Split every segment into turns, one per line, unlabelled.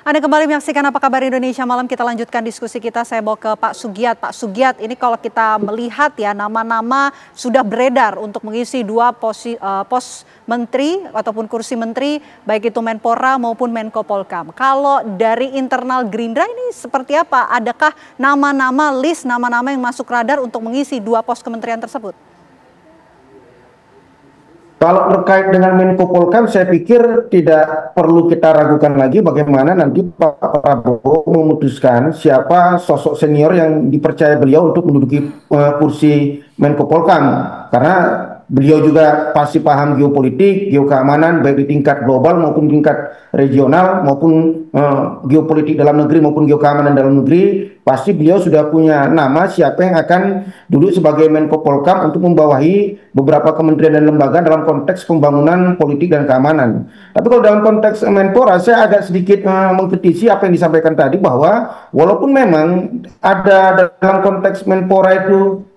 Anda kembali menyaksikan Apa Kabar Indonesia Malam. Kita lanjutkan diskusi kita. Saya bawa ke Pak Sugiat. Pak Sugiat, ini kalau kita melihat ya, nama-nama sudah beredar untuk mengisi dua pos menteri ataupun kursi menteri, baik itu Menpora maupun Menko Polkam. Kalau dari internal Gerindra ini seperti apa? Adakah nama-nama, list nama-nama yang masuk radar untuk mengisi dua pos kementerian tersebut?
Kalau terkait dengan Menko Polkam, saya pikir tidak perlu kita ragukan lagi bagaimana nanti Pak Prabowo memutuskan siapa sosok senior yang dipercaya beliau untuk menduduki kursi Menko Polkam. Karena beliau juga pasti paham geopolitik, geokeamanan, baik di tingkat global maupun tingkat regional, maupun geopolitik dalam negeri maupun geokeamanan dalam negeri. Pasti beliau sudah punya nama siapa yang akan duduk sebagai Menko Polkam untuk membawahi beberapa kementerian dan lembaga dalam konteks pembangunan politik dan keamanan. Tapi kalau dalam konteks Menpora, saya agak sedikit mengkritisi apa yang disampaikan tadi, bahwa walaupun memang ada dalam konteks Menpora itu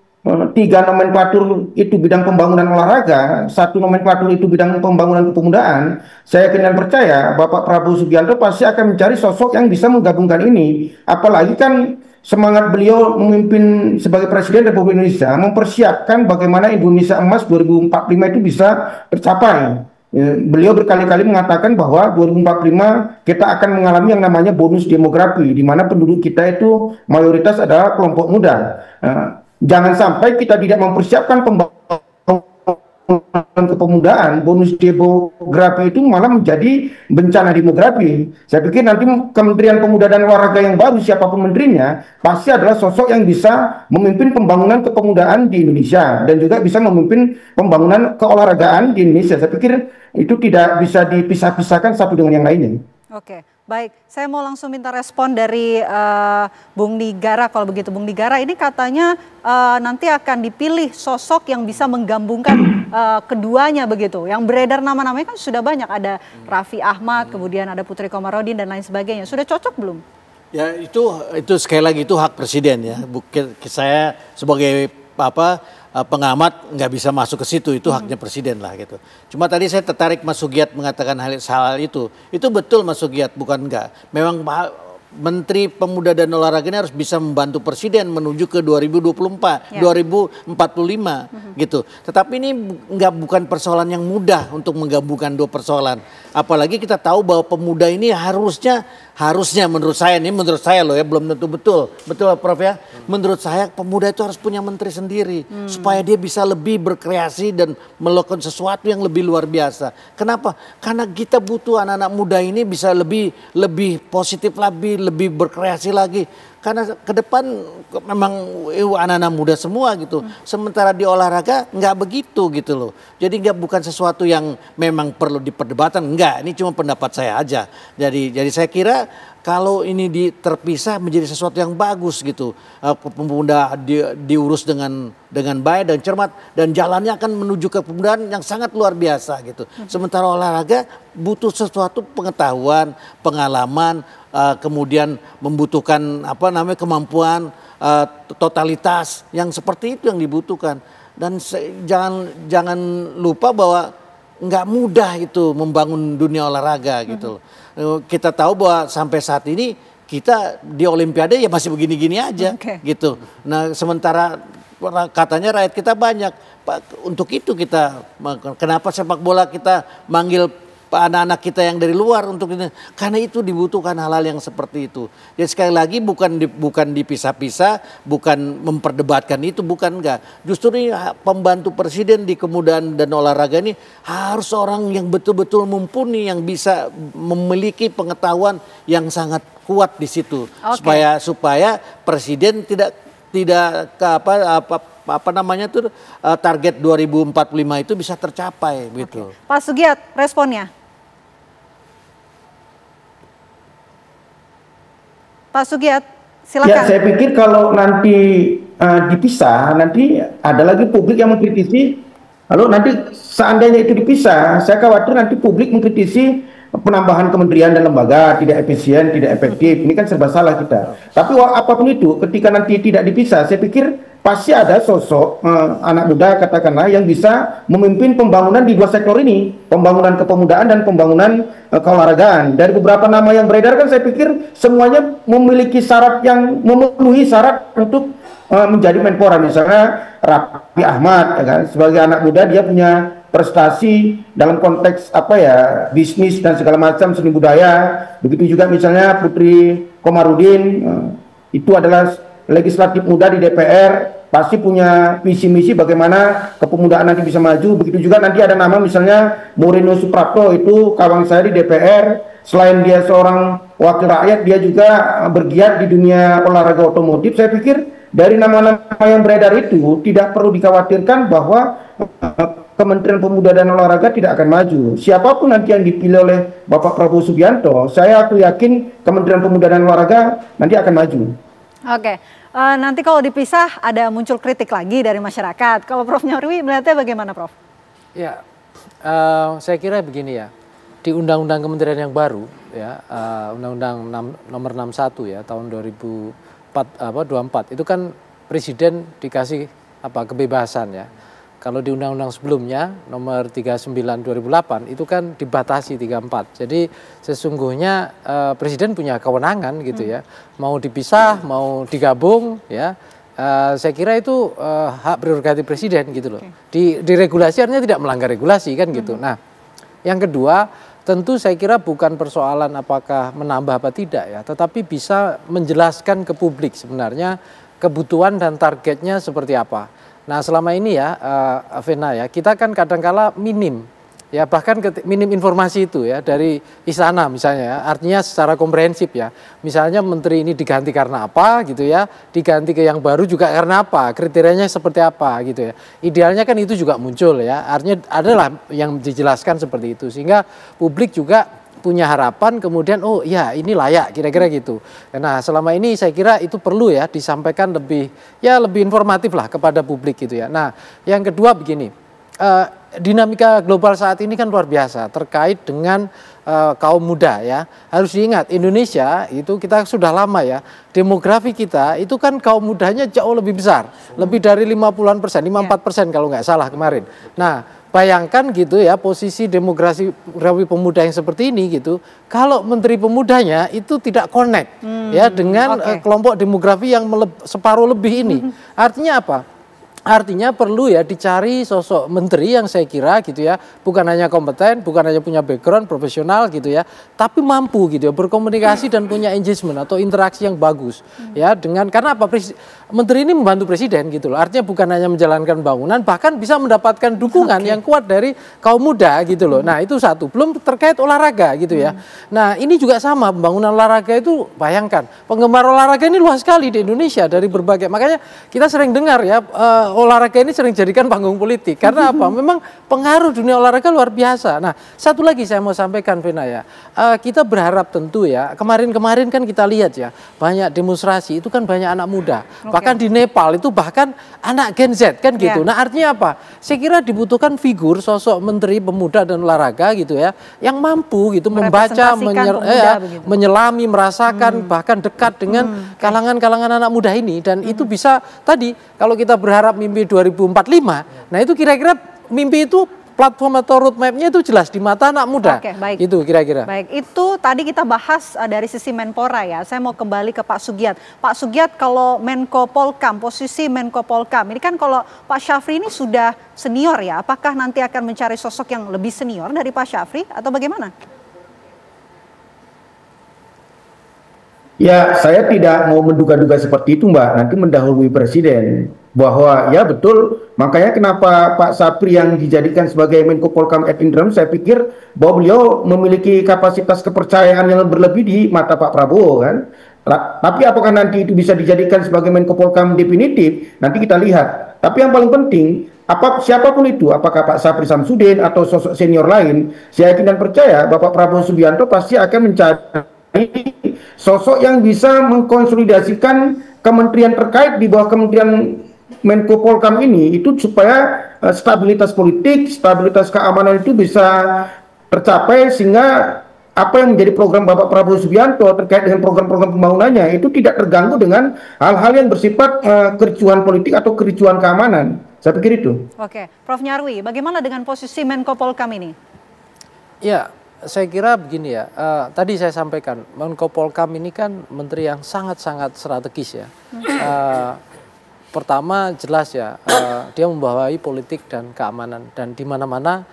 tiga nomenklatur itu bidang pembangunan olahraga, satu nomenklatur itu bidang pembangunan kepemudaan, saya yakin dan percaya Bapak Prabowo Subianto pasti akan mencari sosok yang bisa menggabungkan ini. Apalagi kan semangat beliau memimpin sebagai Presiden Republik Indonesia mempersiapkan bagaimana Indonesia Emas 2045 itu bisa tercapai. Beliau berkali-kali mengatakan bahwa 2045 kita akan mengalami yang namanya bonus demografi, di mana penduduk kita itu mayoritas adalah kelompok muda. Jangan sampai kita tidak mempersiapkan pembangunan kepemudaan, bonus demografi itu malah menjadi bencana demografi. Saya pikir nanti Kementerian Pemuda dan Olahraga yang baru, siapapun menterinya, pasti adalah sosok yang bisa memimpin pembangunan kepemudaan di Indonesia dan juga bisa memimpin pembangunan keolahragaan di Indonesia. Saya pikir itu tidak bisa dipisah-pisahkan satu dengan yang lainnya.
Oke, baik. Saya mau langsung minta respon dari Bung Nigara. Kalau begitu, Bung Nigara, ini katanya nanti akan dipilih sosok yang bisa menggabungkan keduanya begitu. Yang beredar nama-namanya kan sudah banyak. Ada Raffi Ahmad, kemudian ada Putri Komarudin dan lain sebagainya. Sudah cocok belum?
Ya itu sekali lagi itu hak presiden ya. Saya sebagai pengamat nggak bisa masuk ke situ, itu haknya presiden lah gitu. Cuma tadi saya tertarik Mas Sugiat mengatakan hal itu betul Mas Sugiat, bukan enggak. Memang Menteri Pemuda dan Olahraga ini harus bisa membantu presiden menuju ke 2024, 2045 gitu. Tetapi ini bukan persoalan yang mudah untuk menggabungkan dua persoalan. Apalagi kita tahu bahwa pemuda ini harusnya menurut saya loh ya, belum tentu betul Prof ya. Menurut saya pemuda itu harus punya menteri sendiri supaya dia bisa lebih berkreasi dan melakukan sesuatu yang lebih luar biasa. Kenapa? Karena kita butuh anak-anak muda ini bisa lebih positif lebih berkreasi lagi. Karena ke depan memang anak-anak muda semua gitu. Sementara di olahraga nggak begitu gitu loh. Jadi bukan sesuatu yang memang perlu diperdebatkan. Enggak, ini cuma pendapat saya aja. Jadi saya kira kalau ini terpisah menjadi sesuatu yang bagus gitu. Pemuda diurus dengan baik dan cermat, dan jalannya akan menuju ke kepemudaan yang sangat luar biasa gitu. Sementara olahraga butuh sesuatu pengetahuan, pengalaman, kemudian membutuhkan kemampuan, totalitas yang seperti itu yang dibutuhkan. Dan jangan lupa bahwa nggak mudah itu membangun dunia olahraga gitu. Kita tahu bahwa sampai saat ini kita di Olimpiade ya masih begini-gini aja gitu. Nah sementara katanya rakyat kita banyak. Untuk itu kenapa sepak bola kita manggil anak-anak kita yang dari luar untuk ini, karena itu dibutuhkan hal-hal yang seperti itu. Jadi sekali lagi bukan dipisah-pisah, bukan memperdebatkan itu, bukan enggak. Justru ini pembantu presiden di kepemudaan dan olahraga ini harus orang yang betul-betul mumpuni, yang bisa memiliki pengetahuan yang sangat kuat di situ, supaya presiden tidak target 2045 itu bisa tercapai gitu.
Pak Sugiat, responnya. Pak Sugiat, silakan.
Ya, saya pikir kalau nanti dipisah, nanti ada lagi publik yang mengkritisi. Lalu nanti seandainya itu dipisah, saya khawatir nanti publik mengkritisi penambahan kementerian dan lembaga tidak efisien, tidak efektif. Ini kan serba salah kita. Tapi apapun itu, ketika nanti tidak dipisah, saya pikir pasti ada sosok anak muda katakanlah yang bisa memimpin pembangunan di dua sektor ini, pembangunan kepemudaan dan pembangunan keolahragaan. Dari beberapa nama yang beredar kan saya pikir semuanya memiliki syarat yang memenuhi syarat untuk menjadi Menpora. Misalnya Raffi Ahmad, ya kan? Sebagai anak muda dia punya prestasi dalam konteks bisnis dan segala macam, seni budaya. Begitu juga misalnya Putri Komarudin, itu adalah legislatif muda di DPR, pasti punya visi misi bagaimana kepemudaan nanti bisa maju. Begitu juga nanti ada nama misalnya Moreno Suprapto, itu kawan saya di DPR. Selain dia seorang wakil rakyat, dia juga bergiat di dunia olahraga otomotif. Saya pikir dari nama-nama yang beredar itu tidak perlu dikhawatirkan bahwa Kementerian Pemuda dan Olahraga tidak akan maju. Siapapun nanti yang dipilih oleh Bapak Prabowo Subianto, saya yakin Kementerian Pemuda dan Olahraga nanti akan maju.
Oke, nanti kalau dipisah ada muncul kritik lagi dari masyarakat. Kalau Prof Nyarwi melihatnya bagaimana, Prof?
Ya, saya kira begini ya. Di Undang-Undang Kementerian yang baru, ya, Undang-Undang nomor 61 ya tahun 2024 itu kan Presiden dikasih kebebasan ya. Kalau di undang-undang sebelumnya nomor 39 2008 itu kan dibatasi 34. Jadi sesungguhnya Presiden punya kewenangan gitu ya. Mau dipisah, mau digabung ya. Saya kira itu hak prerogatif Presiden gitu loh. Di regulasi artinya tidak melanggar regulasi kan gitu. Nah, yang kedua tentu saya kira bukan persoalan apakah menambah apa tidak ya, tetapi bisa menjelaskan ke publik sebenarnya kebutuhan dan targetnya seperti apa. Nah selama ini ya, Vena ya, kita kan kadangkala minim, ya bahkan minim informasi itu ya dari istana misalnya ya, artinya secara komprehensif ya. Misalnya menteri ini diganti karena apa gitu ya, diganti ke yang baru juga karena apa, kriterianya seperti apa gitu ya. Idealnya kan itu juga muncul ya, artinya adalah yang dijelaskan seperti itu. Sehingga publik juga punya harapan kemudian oh ya ini layak kira-kira gitu. Nah selama ini saya kira itu perlu ya disampaikan lebih informatif lah kepada publik gitu ya. Nah yang kedua begini, dinamika global saat ini kan luar biasa terkait dengan kaum muda ya. Harus diingat Indonesia itu kita sudah lama ya, demografi kita itu kan kaum mudanya jauh lebih besar, lebih dari 50-an%, 54% kalau nggak salah kemarin. Nah bayangkan gitu ya posisi demografi pemuda yang seperti ini gitu, kalau menteri pemudanya itu tidak connect ya dengan kelompok demografi yang separuh lebih ini. Artinya apa? Artinya perlu ya dicari sosok menteri yang saya kira gitu ya, bukan hanya kompeten, bukan hanya punya background profesional gitu ya, tapi mampu gitu ya berkomunikasi dan punya engagement atau interaksi yang bagus ya dengan, karena apa, menteri ini membantu presiden gitu loh. Artinya bukan hanya menjalankan bangunan, bahkan bisa mendapatkan dukungan yang kuat dari kaum muda gitu loh. Nah itu satu, belum terkait olahraga gitu ya. Nah ini juga sama, pembangunan olahraga itu bayangkan, penggemar olahraga ini luas sekali di Indonesia dari berbagai, makanya kita sering dengar ya olahraga ini sering jadikan panggung politik. Karena apa? Memang pengaruh dunia olahraga luar biasa. Nah, satu lagi saya mau sampaikan, Vena ya. Kita berharap tentu ya, kemarin-kemarin kan kita lihat ya, banyak demonstrasi, itu kan banyak anak muda. Bahkan di Nepal itu bahkan anak Gen Z kan gitu. Nah, artinya apa? Saya kira dibutuhkan figur sosok menteri pemuda dan olahraga gitu ya, yang mampu gitu membaca, menyelami, merasakan, bahkan dekat dengan kalangan-kalangan anak muda ini. Dan itu bisa tadi, kalau kita berharap mimpi 2045, nah itu kira-kira mimpi itu platform atau roadmap-nya itu jelas di mata anak muda.
Oke, baik.
Itu kira-kira.
Baik, itu tadi kita bahas dari sisi Menpora ya. Saya mau kembali ke Pak Sugiat. Pak Sugiat, kalau Menko Polkam, posisi Menko Polkam, ini kan kalau Pak Syafri ini sudah senior ya, apakah nanti akan mencari sosok yang lebih senior dari Pak Syafri atau bagaimana?
Ya, saya tidak mau menduga-duga seperti itu, Mbak. Nanti mendahului presiden. Bahwa ya betul, makanya kenapa Pak Sapri yang dijadikan sebagai Menko Polkam ad interim, saya pikir bahwa beliau memiliki kapasitas kepercayaan yang berlebih di mata Pak Prabowo kan. Tapi apakah nanti itu bisa dijadikan sebagai Menko Polkam definitif, nanti kita lihat. Tapi yang paling penting, siapapun itu, apakah Pak Sapri Samsudin atau sosok senior lain, saya yakin dan percaya Bapak Prabowo Subianto pasti akan mencari sosok yang bisa mengkonsolidasikan kementerian terkait di bawah Kementerian Menko Polkam ini, itu supaya stabilitas politik, stabilitas keamanan itu bisa tercapai, sehingga apa yang menjadi program Bapak Prabowo Subianto terkait dengan program-program pembangunannya itu tidak terganggu dengan hal-hal yang bersifat kericuhan politik atau kericuhan keamanan. Saya pikir itu.
Oke, Prof. Nyarwi, bagaimana dengan posisi Menko Polhukam ini?
Ya, saya kira begini ya. Tadi saya sampaikan Menko Polhukam ini kan menteri yang sangat-sangat strategis ya. Pertama jelas ya, dia membawai politik dan keamanan, dan di mana-mana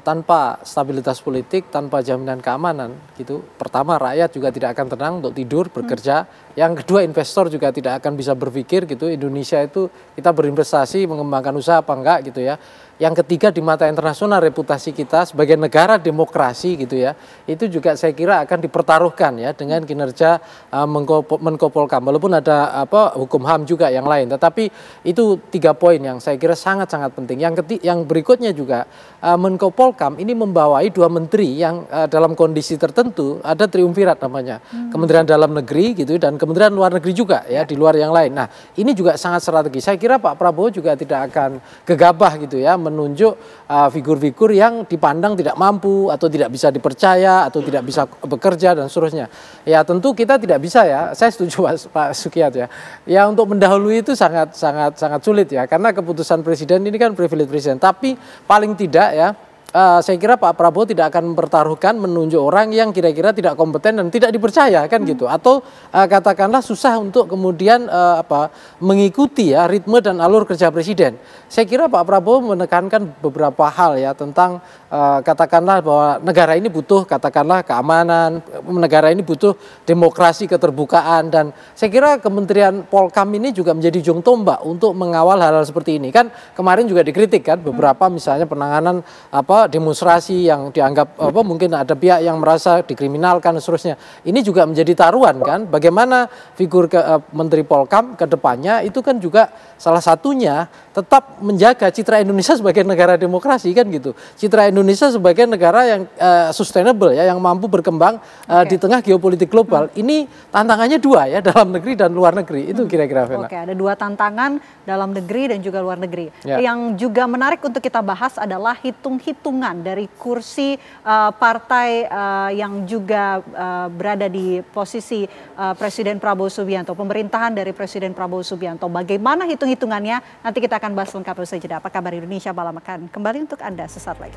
tanpa stabilitas politik, tanpa jaminan keamanan gitu. Pertama, rakyat juga tidak akan tenang untuk tidur, bekerja. Yang kedua, investor juga tidak akan bisa berpikir gitu. Indonesia itu kita berinvestasi, mengembangkan usaha apa enggak gitu ya. Yang ketiga, di mata internasional reputasi kita sebagai negara demokrasi gitu ya, itu juga saya kira akan dipertaruhkan ya dengan kinerja Menko Polhukam. Walaupun ada hukum HAM juga yang lain, tetapi itu 3 poin yang saya kira sangat-sangat penting. Yang berikutnya juga Menko Polhukam ini membawai 2 menteri yang dalam kondisi tertentu ada triumvirat namanya, Kementerian Dalam Negeri gitu dan Kementerian Luar Negeri juga ya, di luar yang lain. Nah, ini juga sangat strategis. Saya kira Pak Prabowo juga tidak akan gegabah gitu ya menunjuk figur-figur yang dipandang tidak mampu atau tidak bisa dipercaya atau tidak bisa bekerja dan seterusnya. Ya tentu kita tidak bisa ya, saya setuju Pak Sugiyat ya. Ya untuk mendahului itu sangat sulit ya, karena keputusan presiden ini kan privilege presiden. Tapi paling tidak ya, saya kira Pak Prabowo tidak akan mempertaruhkan menunjuk orang yang kira-kira tidak kompeten dan tidak dipercaya kan gitu, atau katakanlah susah untuk kemudian mengikuti ya ritme dan alur kerja presiden. Saya kira Pak Prabowo menekankan beberapa hal ya tentang katakanlah bahwa negara ini butuh katakanlah keamanan, negara ini butuh demokrasi, keterbukaan, dan saya kira Kementerian Polhukam ini juga menjadi ujung tombak untuk mengawal hal-hal seperti ini. Kan kemarin juga dikritik kan beberapa misalnya penanganan demonstrasi yang dianggap mungkin ada pihak yang merasa dikriminalkan dan seterusnya. Ini juga menjadi taruhan kan, bagaimana figur Menteri Polhukam ke depannya itu kan juga salah satunya tetap menjaga citra Indonesia sebagai negara demokrasi kan gitu. Citra Indonesia sebagai negara yang sustainable ya, yang mampu berkembang di tengah geopolitik global. Ini tantangannya 2 ya, dalam negeri dan luar negeri. Itu kira-kira Vena.
Oke, ada 2 tantangan dalam negeri dan juga luar negeri.
Ya.
Yang juga menarik untuk kita bahas adalah hitung-hitungan dari kursi partai yang juga berada di posisi Presiden Prabowo Subianto, pemerintahan dari Presiden Prabowo Subianto. Bagaimana hitung-hitungannya? Nanti kita akan bahas lengkap usai jeda. Apa kabar Indonesia malam akan kembali untuk Anda sesaat lagi.